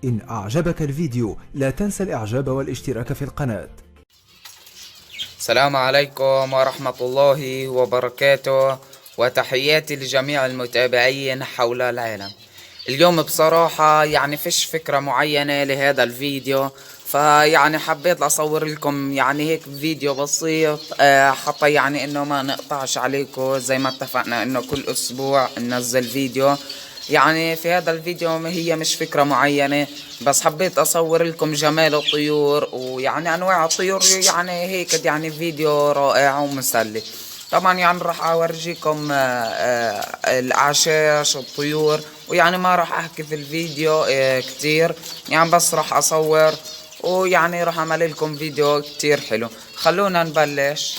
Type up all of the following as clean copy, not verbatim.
إن أعجبك الفيديو لا تنسى الإعجاب والاشتراك في القناة. السلام عليكم ورحمة الله وبركاته، وتحياتي لجميع المتابعين حول العالم. اليوم بصراحة يعني فيش فكرة معينة لهذا الفيديو، فيعني حبيت اصور لكم يعني هيك فيديو بسيط حتى يعني انه ما نقطعش عليكم، زي ما اتفقنا انه كل اسبوع ننزل فيديو. يعني في هذا الفيديو هي مش فكرة معينة، بس حبيت اصور لكم جمال الطيور ويعني انواع الطيور، يعني هيك يعني فيديو رائع ومسلي. طبعا يعني راح اورجيكم الاعشاش الطيور، ويعني ما راح احكي في الفيديو كتير، يعني بس راح اصور ويعني راح اعمل لكم فيديو كتير حلو. خلونا نبلش.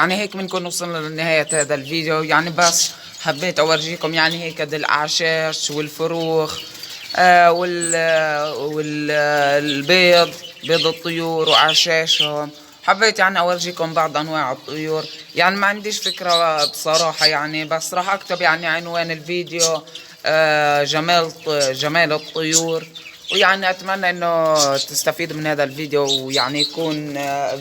يعني هيك بنكون وصلنا لنهاية هذا الفيديو. يعني بس حبيت اورجيكم يعني هيك الاعشاش والفروخ والبيض، بيض الطيور وأعشاشهم. حبيت يعني أورجيكم بعض أنواع الطيور. يعني ما عنديش فكرة بصراحة يعني، بس راح أكتب يعني عنوان الفيديو جمال الطيور. ويعني أتمنى إنه تستفيد من هذا الفيديو، ويعني يكون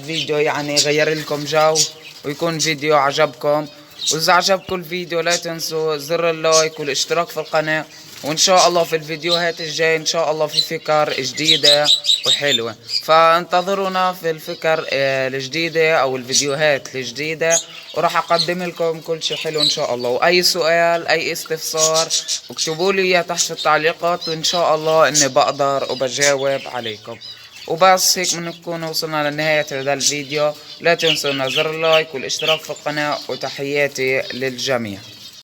فيديو يعني غير لكم جو، ويكون فيديو عجبكم. وإذا عجبكم الفيديو لا تنسوا زر اللايك والاشتراك في القناة. وإن شاء الله في الفيديوهات الجاية إن شاء الله في فكر جديدة وحلوة، فانتظرونا في الفكر الجديدة أو الفيديوهات الجديدة، وراح أقدم لكم كل شيء حلو إن شاء الله. وأي سؤال أي استفسار اكتبوا لي إياه تحت في التعليقات، وإن شاء الله إني بقدر وبجاوب عليكم. وبس هيك بنكون وصلنا لنهاية هذا الفيديو. لا تنسوا زر اللايك والاشتراك في القناة، وتحياتي للجميع.